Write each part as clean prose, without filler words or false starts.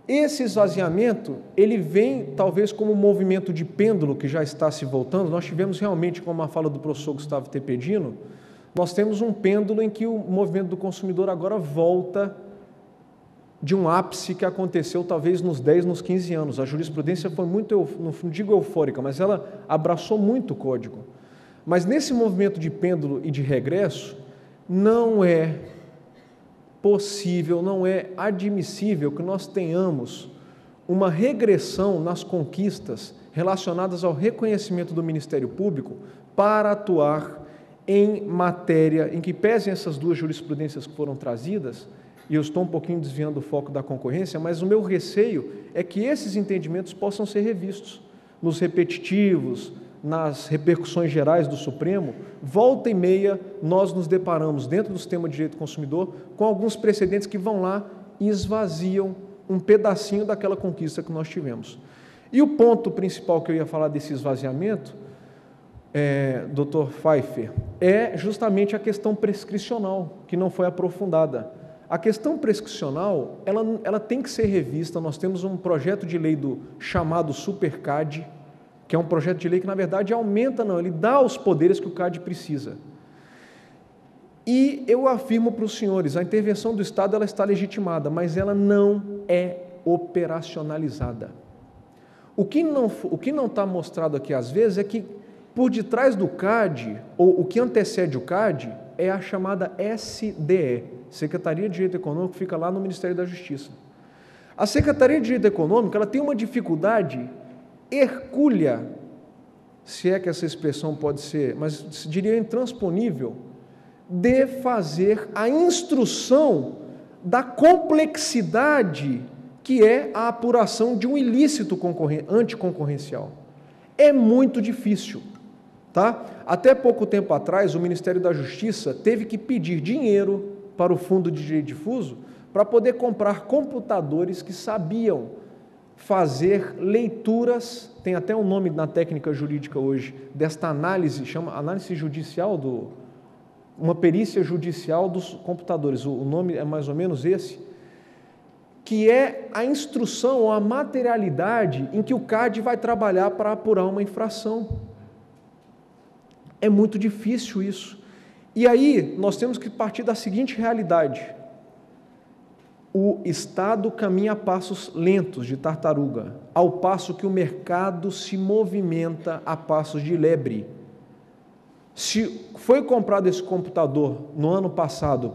Esse esvaziamento, ele vem talvez como um movimento de pêndulo que já está se voltando. Nós tivemos realmente, como a fala do professor Gustavo Tepedino, nós temos um pêndulo em que o movimento do consumidor agora volta de um ápice que aconteceu talvez nos 10, nos 15 anos. A jurisprudência foi muito, não digo eufórica, mas ela abraçou muito o código. Mas nesse movimento de pêndulo e de regresso, não é possível, não é admissível que nós tenhamos uma regressão nas conquistas relacionadas ao reconhecimento do Ministério Público para atuar em matéria em que pesem essas duas jurisprudências que foram trazidas, e eu estou um pouquinho desviando o foco da concorrência, mas o meu receio é que esses entendimentos possam ser revistos nos repetitivos, nas repercussões gerais do Supremo. Volta e meia, nós nos deparamos, dentro do sistema de direito do consumidor, com alguns precedentes que vão lá e esvaziam um pedacinho daquela conquista que nós tivemos. E o ponto principal que eu ia falar desse esvaziamento, Dr. Pfeiffer, é justamente a questão prescricional, que não foi aprofundada. A questão prescricional, ela tem que ser revista. Nós temos um projeto de lei chamado SuperCAD, que é um projeto de lei que, na verdade, aumenta, não, ele dá os poderes que o CAD precisa. E eu afirmo para os senhores, a intervenção do Estado ela está legitimada, mas ela não é operacionalizada. O que não está mostrado aqui, às vezes, é que por detrás do CAD, ou o que antecede o CAD, é a chamada SDE, Secretaria de Direito Econômico, que fica lá no Ministério da Justiça. A Secretaria de Direito Econômico ela tem uma dificuldade hercúlea, se é que essa expressão pode ser, mas diria intransponível, de fazer a instrução da complexidade que é a apuração de um ilícito anticoncorrencial. É muito difícil, tá? Até pouco tempo atrás, o Ministério da Justiça teve que pedir dinheiro para o Fundo de Direito Difuso para poder comprar computadores que sabiam fazer leituras, tem até um nome na técnica jurídica hoje, desta análise, chama análise judicial, uma perícia judicial dos computadores, o nome é mais ou menos esse, que é a instrução ou a materialidade em que o CAD vai trabalhar para apurar uma infração. É muito difícil isso. E aí nós temos que partir da seguinte realidade: o Estado caminha a passos lentos de tartaruga, ao passo que o mercado se movimenta a passos de lebre. Se foi comprado esse computador no ano passado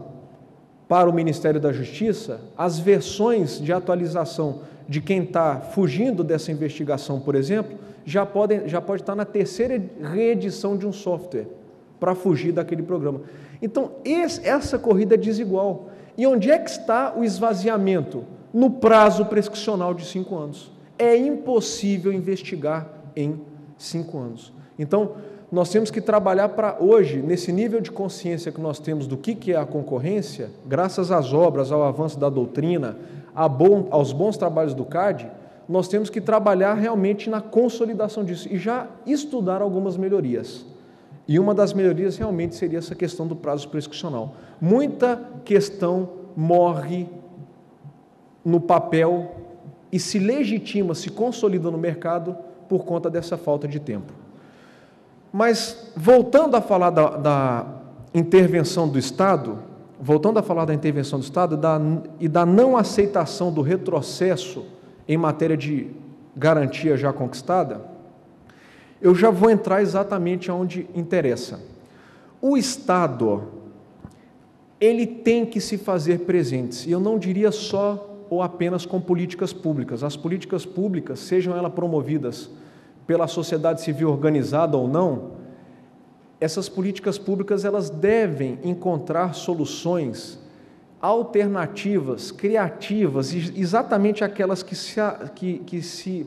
para o Ministério da Justiça, as versões de atualização de quem está fugindo dessa investigação, por exemplo, já pode estar na terceira reedição de um software para fugir daquele programa. Então, essa corrida é desigual. E onde é que está o esvaziamento? No prazo prescricional de 5 anos. É impossível investigar em 5 anos. Então, nós temos que trabalhar para hoje, nesse nível de consciência que nós temos do que é a concorrência, graças às obras, ao avanço da doutrina, aos bons trabalhos do CAD, nós temos que trabalhar realmente na consolidação disso e já estudar algumas melhorias. E uma das melhorias realmente seria essa questão do prazo prescricional. Muita questão morre no papel e se legitima, se consolida no mercado por conta dessa falta de tempo. Mas, voltando a falar da intervenção do Estado, e da não aceitação do retrocesso em matéria de garantia já conquistada, eu já vou entrar exatamente onde interessa. O Estado, ele tem que se fazer presentes, e eu não diria só ou apenas com políticas públicas. As políticas públicas, sejam elas promovidas pela sociedade civil organizada ou não, essas políticas públicas elas devem encontrar soluções alternativas, criativas, exatamente aquelas que se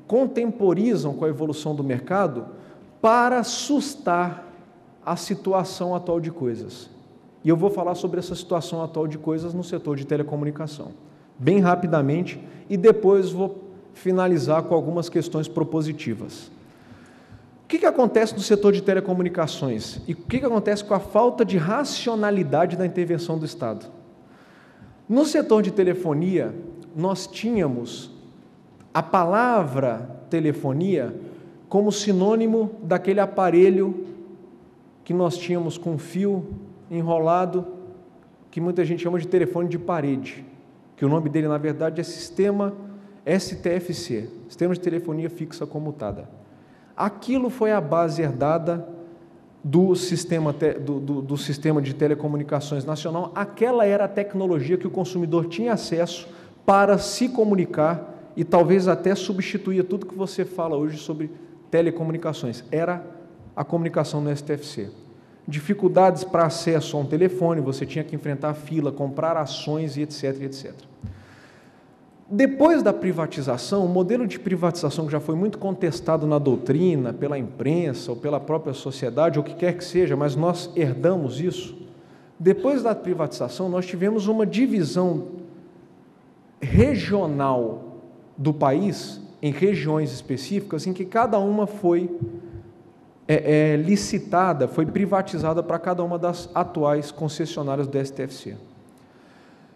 contemporizam com a evolução do mercado para sustar a situação atual de coisas. E eu vou falar sobre essa situação atual de coisas no setor de telecomunicação, bem rapidamente, e depois vou finalizar com algumas questões propositivas. O que acontece no setor de telecomunicações? E o que acontece com a falta de racionalidade da intervenção do Estado? No setor de telefonia, nós tínhamos a palavra telefonia como sinônimo daquele aparelho que nós tínhamos com fio enrolado, que muita gente chama de telefone de parede, que o nome dele, na verdade, é Sistema STFC, Sistema de Telefonia Fixa Comutada. Aquilo foi a base herdada do sistema de telecomunicações nacional. Aquela era a tecnologia que o consumidor tinha acesso para se comunicar e talvez até substituía tudo que você fala hoje sobre telecomunicações. Era a comunicação no STFC. Dificuldades para acesso a um telefone, você tinha que enfrentar fila, comprar ações e etc, etc. Depois da privatização, o modelo de privatização que já foi muito contestado na doutrina, pela imprensa ou pela própria sociedade, ou o que quer que seja, mas nós herdamos isso. Depois da privatização, nós tivemos uma divisão regional do país, em regiões específicas, em que cada uma foi licitada, foi privatizada para cada uma das atuais concessionárias do STFC.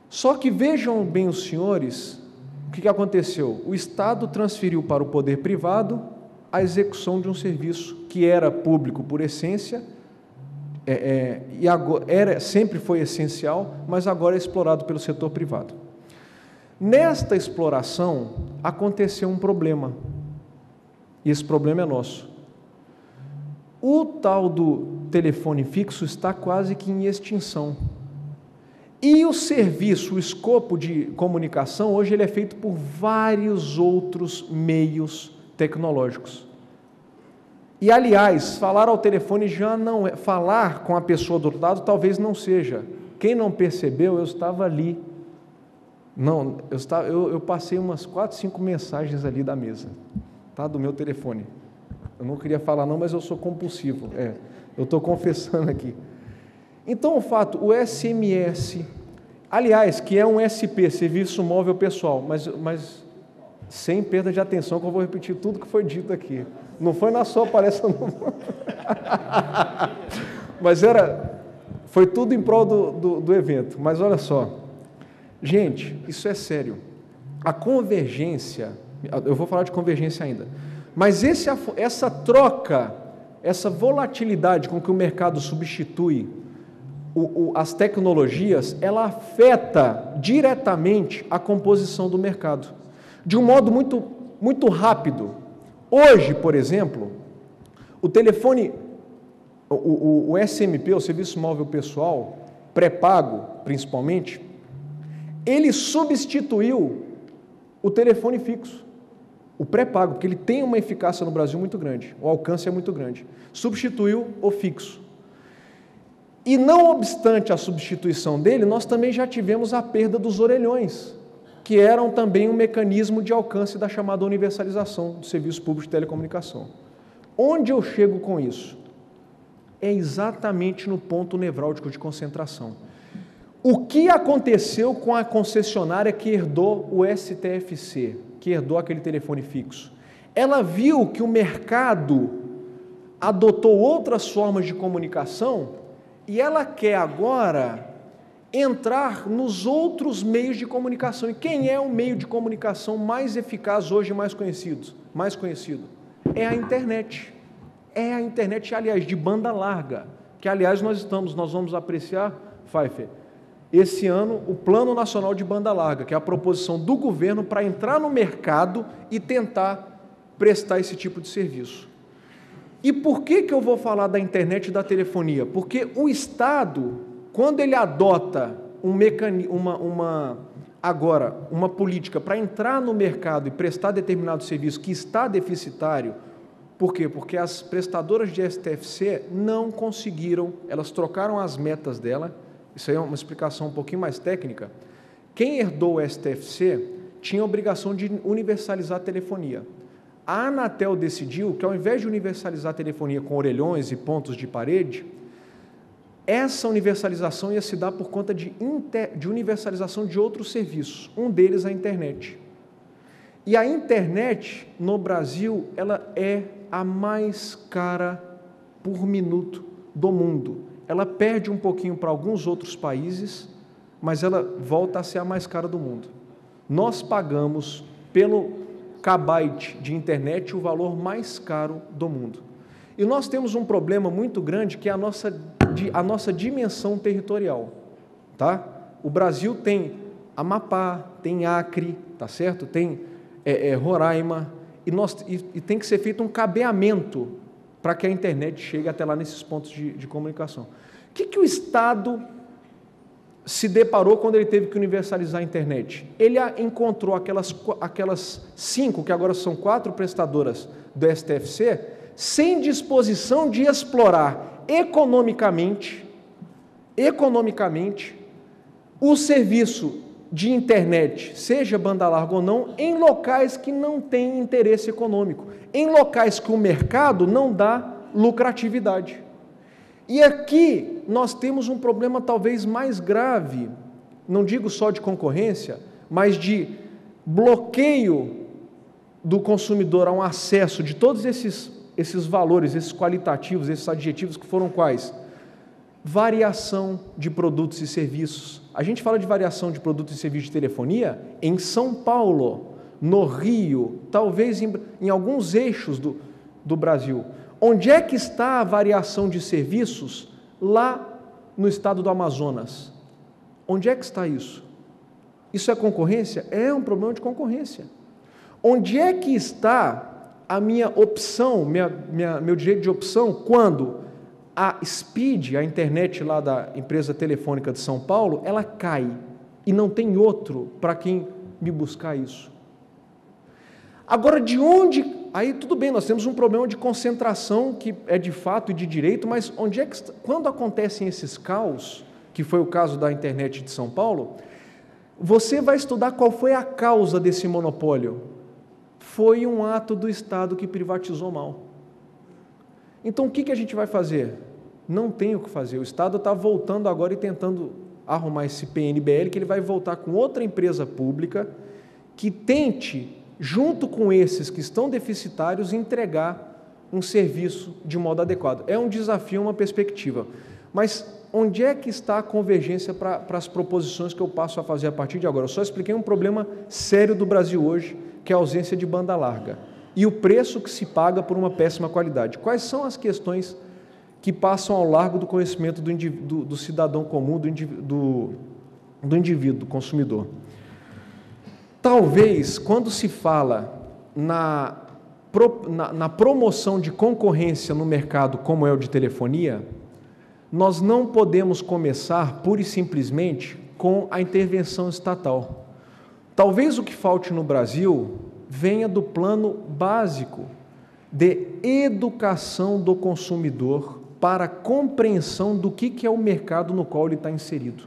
Só que vejam bem os senhores, o que aconteceu? O Estado transferiu para o poder privado a execução de um serviço que era público por essência, e agora, sempre foi essencial, mas agora é explorado pelo setor privado. Nesta exploração, aconteceu um problema, e esse problema é nosso. O tal do telefone fixo está quase que em extinção. E o serviço, o escopo de comunicação, hoje ele é feito por vários outros meios tecnológicos. E, aliás, falar ao telefone já não é... Falar com a pessoa do outro lado talvez não seja. Quem não percebeu, eu estava ali. Não, eu passei umas 4, 5 mensagens ali da mesa, tá? Do meu telefone. Eu não queria falar não, mas eu sou compulsivo. Eu estou confessando aqui. Então, o fato, o SMS, aliás, que é um SP, Serviço Móvel Pessoal, mas sem perda de atenção, que eu vou repetir tudo que foi dito aqui. Não foi na sua palestra, não. Mas foi tudo em prol do evento. Mas olha só, gente, isso é sério. A convergência, eu vou falar de convergência ainda, mas essa troca, essa volatilidade com que o mercado substitui as tecnologias, ela afeta diretamente a composição do mercado, de um modo muito, muito rápido. Hoje, por exemplo, o telefone, o SMP, o Serviço Móvel Pessoal, pré-pago principalmente, ele substituiu o telefone fixo, o pré-pago, porque ele tem uma eficácia no Brasil muito grande, o alcance é muito grande, substituiu o fixo. E não obstante a substituição dele, nós também já tivemos a perda dos orelhões, que eram também um mecanismo de alcance da chamada universalização do serviço público de telecomunicação. Onde eu chego com isso? É exatamente no ponto nevrálgico de concentração. O que aconteceu com a concessionária que herdou o STFC, que herdou aquele telefone fixo? Ela viu que o mercado adotou outras formas de comunicação e ela quer agora entrar nos outros meios de comunicação. E quem é o meio de comunicação mais eficaz hoje, mais conhecido? É a internet. É a internet, aliás, de banda larga, que, aliás, nós vamos apreciar, Pfeiffer, esse ano, o Plano Nacional de Banda Larga, que é a proposição do governo para entrar no mercado e tentar prestar esse tipo de serviço. E por que eu vou falar da internet e da telefonia? Porque o Estado, quando ele adota uma política para entrar no mercado e prestar determinado serviço que está deficitário, por quê? Porque as prestadoras de STFC não conseguiram, elas trocaram as metas dela. Isso aí é uma explicação um pouquinho mais técnica. Quem herdou o STFC tinha a obrigação de universalizar a telefonia. A Anatel decidiu que, ao invés de universalizar a telefonia com orelhões e pontos de parede, essa universalização ia se dar por conta de universalização de outros serviços, um deles a internet. E a internet, no Brasil, ela é a mais cara por minuto do mundo. Ela perde um pouquinho para alguns outros países, mas ela volta a ser a mais cara do mundo. nós pagamos pelo kbyte de internet o valor mais caro do mundo. E nós temos um problema muito grande, que é a nossa dimensão territorial. Tá? O Brasil tem Amapá, tem Acre, tá certo? Tem Roraima, e tem que ser feito um cabeamento para que a internet chegue até lá nesses pontos de comunicação. O que o Estado se deparou quando ele teve que universalizar a internet? Ele encontrou aquelas 5, que agora são 4 prestadoras do STFC, sem disposição de explorar economicamente o serviço de internet, seja banda larga ou não, em locais que não têm interesse econômico, em locais que o mercado não dá lucratividade. E aqui nós temos um problema talvez mais grave, não digo só de concorrência, mas de bloqueio do consumidor a um acesso de todos esses valores, esses qualitativos, esses adjetivos que foram quais? Variação de produtos e serviços. A gente fala de variação de produtos e serviços de telefonia em São Paulo, no Rio, talvez em alguns eixos do Brasil. Onde é que está a variação de serviços? Lá no estado do Amazonas. Onde é que está isso? Isso é concorrência? É um problema de concorrência. Onde é que está a minha opção, meu direito de opção, quando a Speed, a internet lá da empresa telefônica de São Paulo, ela cai e não tem outro para quem me buscar isso? Agora, de onde... Aí tudo bem, nós temos um problema de concentração que é de fato e de direito, mas onde é que... Quando acontecem esses caos, que foi o caso da internet de São Paulo, você vai estudar qual foi a causa desse monopólio. Foi um ato do Estado que privatizou mal. Então, o que a gente vai fazer? Não tem o que fazer. O Estado está voltando agora e tentando arrumar esse PNBL, que ele vai voltar com outra empresa pública que tente, junto com esses que estão deficitários, entregar um serviço de modo adequado. É um desafio, uma perspectiva. Mas onde é que está a convergência para as proposições que eu passo a fazer a partir de agora? Eu só expliquei um problema sério do Brasil hoje, que é a ausência de banda larga. E o preço que se paga por uma péssima qualidade. Quais são as questões que passam ao largo do conhecimento do cidadão comum, do indivíduo, do consumidor? Talvez, quando se fala na promoção de concorrência no mercado, como é o de telefonia, nós não podemos começar, pura e simplesmente, com a intervenção estatal. Talvez o que falte no Brasil venha do plano básico de educação do consumidor para a compreensão do que é o mercado no qual ele está inserido.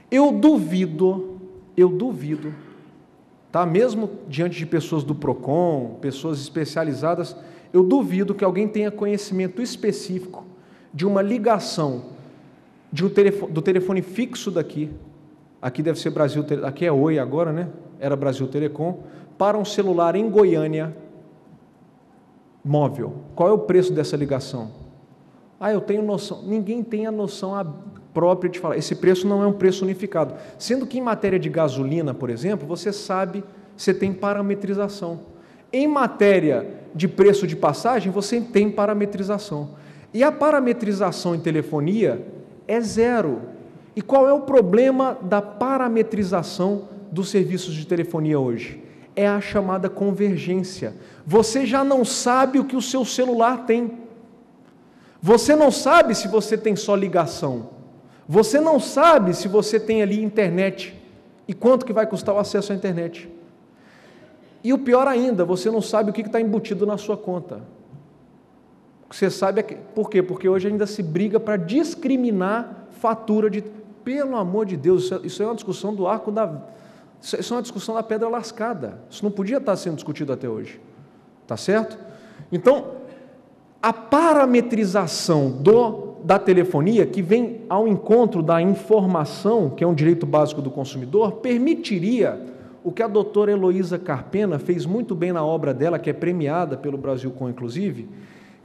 Eu duvido, tá? Mesmo diante de pessoas do PROCON, pessoas especializadas, eu duvido que alguém tenha conhecimento específico de uma ligação do telefone fixo daqui, aqui deve ser Brasil, aqui é Oi agora, né? Era Brasil Telecom, para um celular em Goiânia, móvel. Qual é o preço dessa ligação? Eu tenho noção. Ninguém tem a noção própria de falar. Esse preço não é um preço unificado. Sendo que em matéria de gasolina, por exemplo, você sabe, você tem parametrização. Em matéria de preço de passagem, você tem parametrização. E a parametrização em telefonia é zero. E qual é o problema da parametrização dos serviços de telefonia hoje? É a chamada convergência. Você já não sabe o que o seu celular tem. Você não sabe se você tem só ligação. Você não sabe se você tem ali internet e quanto que vai custar o acesso à internet. E o pior ainda, você não sabe o que está embutido na sua conta. Você sabe por quê? Porque hoje ainda se briga para discriminar fatura de... Pelo amor de Deus, isso é uma discussão do arco da... Isso é uma discussão da pedra lascada. Isso não podia estar sendo discutido até hoje. Tá certo? Então, a parametrização da telefonia, que vem ao encontro da informação, que é um direito básico do consumidor, permitiria o que a doutora Heloísa Carpena fez muito bem na obra dela, que é premiada pelo Brasilcom, inclusive,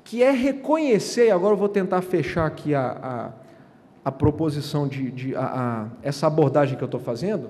que é reconhecer, agora eu vou tentar fechar aqui a proposição essa abordagem que eu estou fazendo,